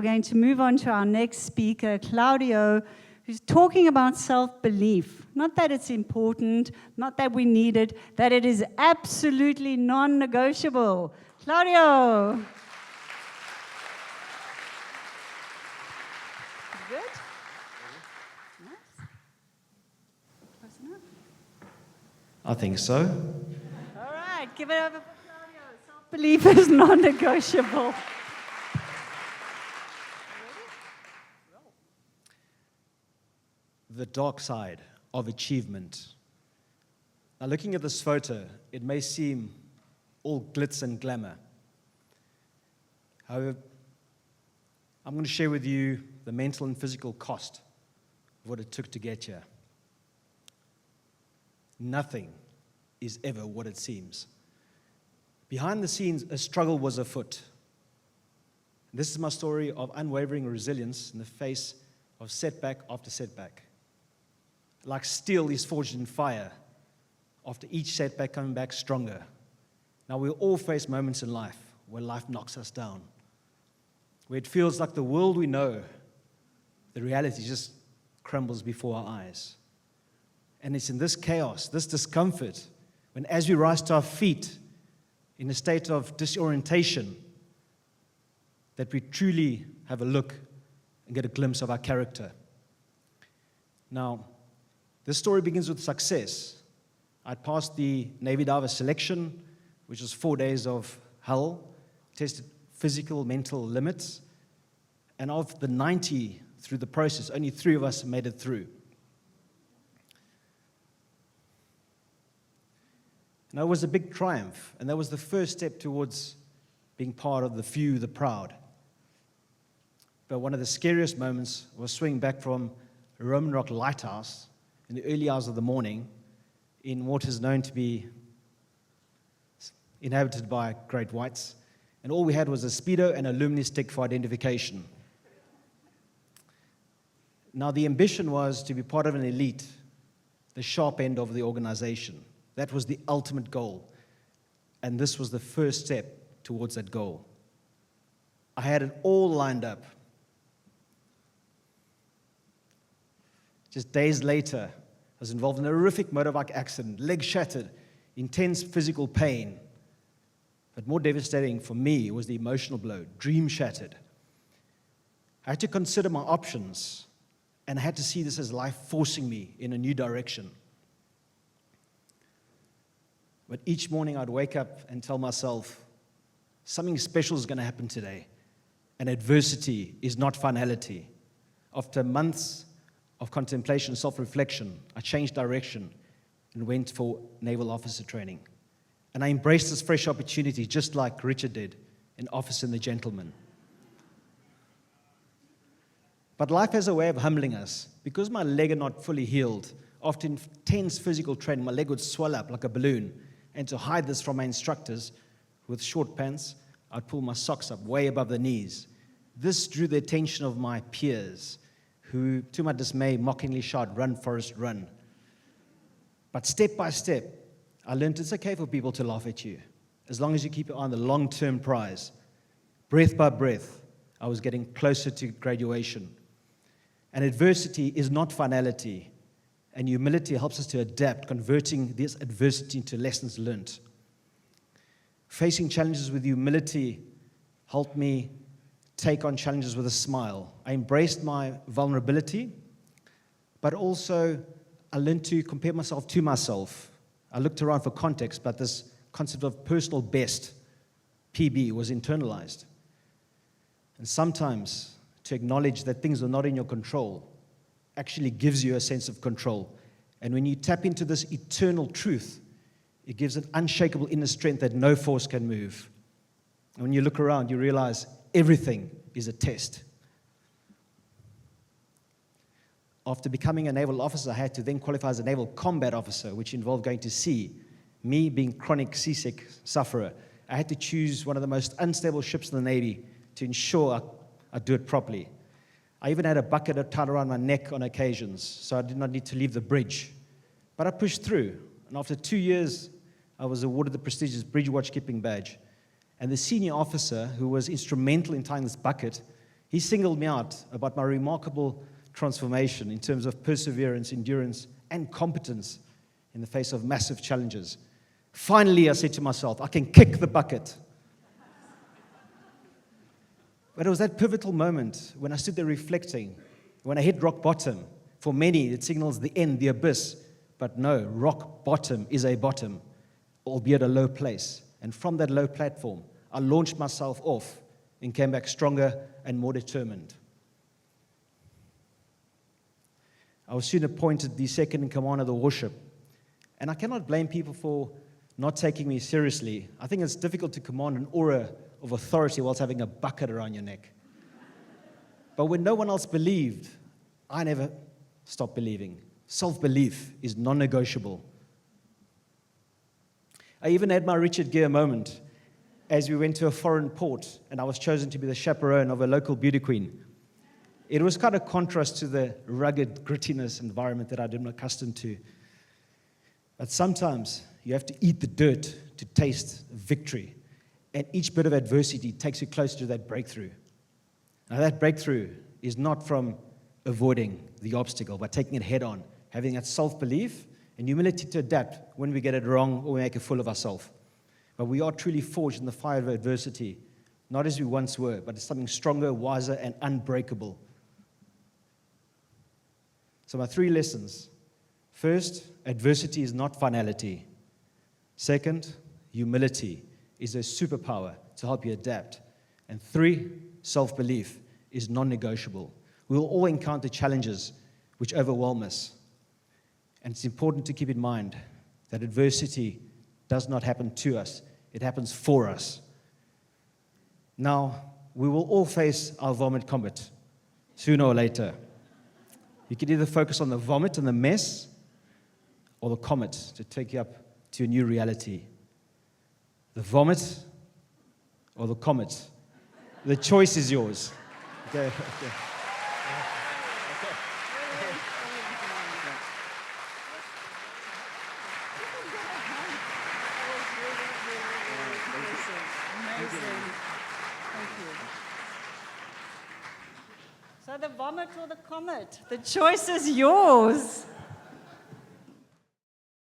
We're going to move on to our next speaker, Claudio, who's talking about self-belief. Not that it's important, not that we need it, that it is absolutely non-negotiable. Claudio. Good? Nice. Close enough? I think so. All right, give it over for Claudio. Self-belief is non-negotiable. The dark side of achievement. Now, looking at this photo, it may seem all glitz and glamour. However, I'm going to share with you the mental and physical cost of what it took to get here. Nothing is ever what it seems. Behind the scenes, a struggle was afoot. This is my story of unwavering resilience in the face of setback after setback. Like steel is forged in fire, after each setback coming back stronger. Now, we all face moments in life where life knocks us down, where it feels like the world we know, the reality just crumbles before our eyes. And it's in this chaos, this discomfort, when as we rise to our feet in a state of disorientation, that we truly have a look and get a glimpse of our character. Now, this story begins with success. I'd passed the Navy diver selection, which was 4 days of hell, tested physical, mental limits, and of the 90 through the process, only 3 of us made it through. Now, it was a big triumph, and that was the first step towards being part of the few, the proud. But one of the scariest moments was swinging back from a Roman Rock lighthouse in the early hours of the morning in what is known to be inhabited by great whites, and all we had was a Speedo and a luminous stick for identification. Now, the ambition was to be part of an elite, the sharp end of the organization. That was the ultimate goal, and this was the first step towards that goal. I had it all lined up. Just days later, I was involved in a horrific motorbike accident, leg shattered, intense physical pain. But more devastating for me was the emotional blow, dream shattered. I had to consider my options, and I had to see this as life forcing me in a new direction. But each morning I'd wake up and tell myself, something special is going to happen today, and adversity is not finality. After months of contemplation and self-reflection, I changed direction and went for naval officer training. And I embraced this fresh opportunity just like Richard did in Officer and the Gentleman. But life has a way of humbling us. Because my leg had not fully healed, after intense physical training, my leg would swell up like a balloon. And to hide this from my instructors, with short pants, I'd pull my socks up way above the knees. This drew the attention of my peers, who, to my dismay, mockingly shouted, "Run, Forrest, run." But step by step, I learned it's okay for people to laugh at you, as long as you keep your eye on the long-term prize. Breath by breath, I was getting closer to graduation. And adversity is not finality, and humility helps us to adapt, converting this adversity into lessons learned. Facing challenges with humility helped me take on challenges with a smile. I embraced my vulnerability, but also I learned to compare myself to myself. I looked around for context, but this concept of personal best, PB, was internalized. And sometimes to acknowledge that things are not in your control actually gives you a sense of control. And when you tap into this eternal truth, it gives an unshakable inner strength that no force can move. And when you look around, you realize everything is a test. After becoming a naval officer, I had to then qualify as a naval combat officer, which involved going to sea. Me being chronic seasick sufferer, I had to choose one of the most unstable ships in the Navy to ensure I'd do it properly. I even had a bucket tied around my neck on occasions, so I did not need to leave the bridge. But I pushed through, and after 2 years, I was awarded the prestigious Bridge Watchkeeping badge. And the senior officer, who was instrumental in tying this bucket, He singled me out about my remarkable transformation in terms of perseverance, endurance, and competence in the face of massive challenges. Finally, I said to myself, I can kick the bucket. But it was that pivotal moment when I stood there reflecting, when I hit rock bottom. For many, it signals the end, the abyss. But no, rock bottom is a bottom, albeit a low place. And from that low platform, I launched myself off and came back stronger and more determined. I was soon appointed the second in command of the warship. And I cannot blame people for not taking me seriously. I think it's difficult to command an aura of authority whilst having a bucket around your neck. But when no one else believed, I never stopped believing. Self-belief is non-negotiable. I even had my Richard Gere moment as we went to a foreign port and I was chosen to be the chaperone of a local beauty queen. It was kind of contrast to the rugged grittiness environment that I'd been accustomed to. But sometimes you have to eat the dirt to taste victory. And each bit of adversity takes you closer to that breakthrough. Now that breakthrough is not from avoiding the obstacle, but taking it head on, having that self-belief and humility to adapt when we get it wrong or we make a fool of ourselves. But we are truly forged in the fire of adversity, not as we once were, but as something stronger, wiser, and unbreakable. So my 3 lessons. First, adversity is not finality. Second, humility is a superpower to help you adapt. And 3, self-belief is non-negotiable. We will all encounter challenges which overwhelm us. And it's important to keep in mind that adversity does not happen to us. It happens for us. Now, we will all face our vomit comet, sooner or later. You can either focus on the vomit and the mess, or the comet to take you up to a new reality. The vomit or the comet. The choice is yours. Okay. So the vomit or the comet, the choice is yours.